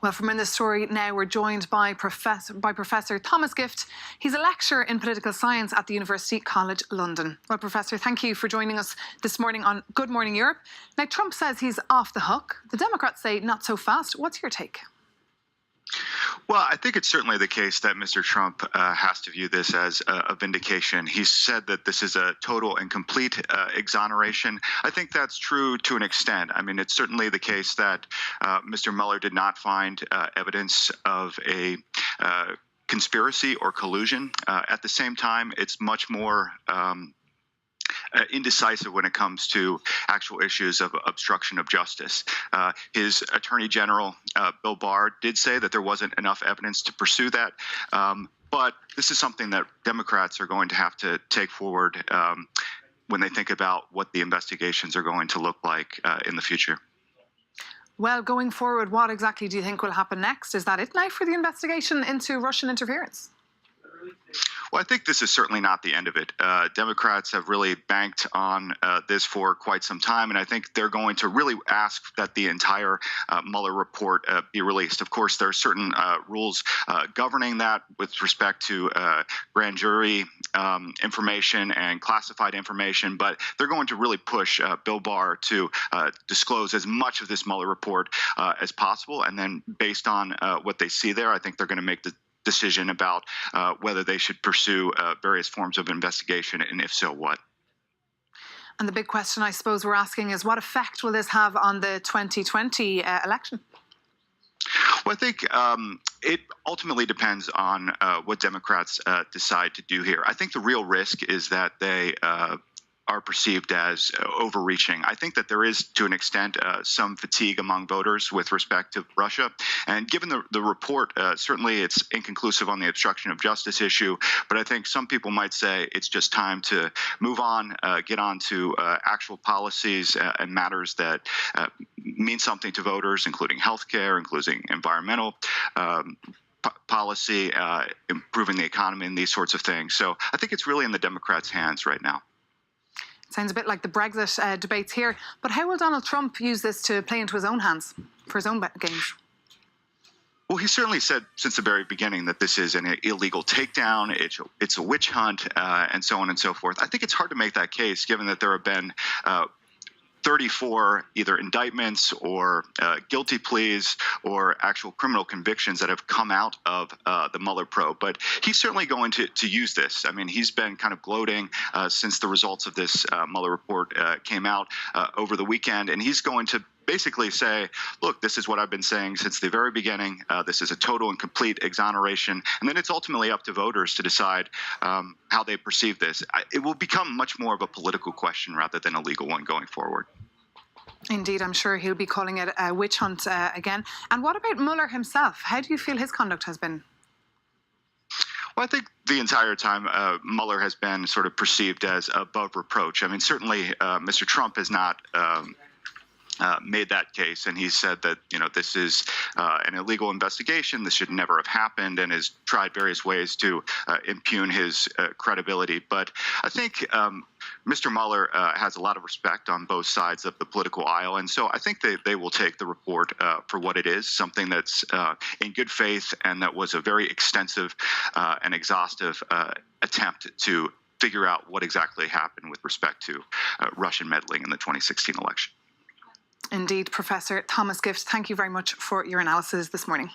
Well, from in this story now, we're joined by Professor Thomas Gift. He's a lecturer in political science at the University College London. Well, Professor, thank you for joining us this morning on Good Morning Europe. Now, Trump says he's off the hook. The Democrats say not so fast. What's your take? Well, I think it's certainly the case that Mr. Trump has to view this as a vindication. He's said that this is a total and complete exoneration. I think that's true to an extent. I mean, it's certainly the case that Mr. Mueller did not find evidence of a conspiracy or collusion. At the same time, it's much more indecisive when it comes to actual issues of obstruction of justice. His Attorney General, Bill Barr, did say that there wasn't enough evidence to pursue that. But this is something that Democrats are going to have to take forward when they think about what the investigations are going to look like in the future. Well, going forward, what exactly do you think will happen next? Is that it now for the investigation into Russian interference? Well, I think this is certainly not the end of it. Democrats have really banked on this for quite some time, and I think they're going to really ask that the entire Mueller report be released. Of course, there are certain rules governing that with respect to grand jury information and classified information, but they're going to really push Bill Barr to disclose as much of this Mueller report as possible, and then based on what they see there, I think they're going to make the decision about whether they should pursue various forms of investigation, and if so, what. And the big question I suppose we're asking is, what effect will this have on the 2020 election? Well, I think it ultimately depends on what Democrats decide to do here. I think the real risk is that they are perceived as overreaching. I think that there is, to an extent, some fatigue among voters with respect to Russia. And given the report, certainly it's inconclusive on the obstruction of justice issue, but I think some people might say it's just time to move on, get on to actual policies and matters that mean something to voters, including healthcare, including environmental policy, improving the economy, and these sorts of things. So I think it's really in the Democrats' hands right now. Sounds a bit like the Brexit debates here. But how will Donald Trump use this to play into his own hands for his own gains? Well, he certainly said since the very beginning that this is an illegal takedown, it's a witch hunt, and so on and so forth. I think it's hard to make that case, given that there have been 34 either indictments or guilty pleas or actual criminal convictions that have come out of the Mueller probe. But he's certainly going to use this. I mean, he's been kind of gloating since the results of this Mueller report came out over the weekend, and he's going to basically say, look, this is what I've been saying since the very beginning. This is a total and complete exoneration. And then it's ultimately up to voters to decide how they perceive this. It will become much more of a political question rather than a legal one going forward. Indeed, I'm sure he'll be calling it a witch hunt again. And what about Mueller himself? How do you feel his conduct has been? Well, I think the entire time Mueller has been sort of perceived as above reproach. I mean, certainly Mr. Trump has not made that case, and he said that this is an illegal investigation. This should never have happened, and has tried various ways to impugn his credibility. But I think Mr. Mueller has a lot of respect on both sides of the political aisle, and so I think they will take the report for what it is, something that's in good faith, and that was a very extensive and exhaustive attempt to figure out what exactly happened with respect to Russian meddling in the 2016 election. Indeed, Professor Thomas Gift, thank you very much for your analysis this morning.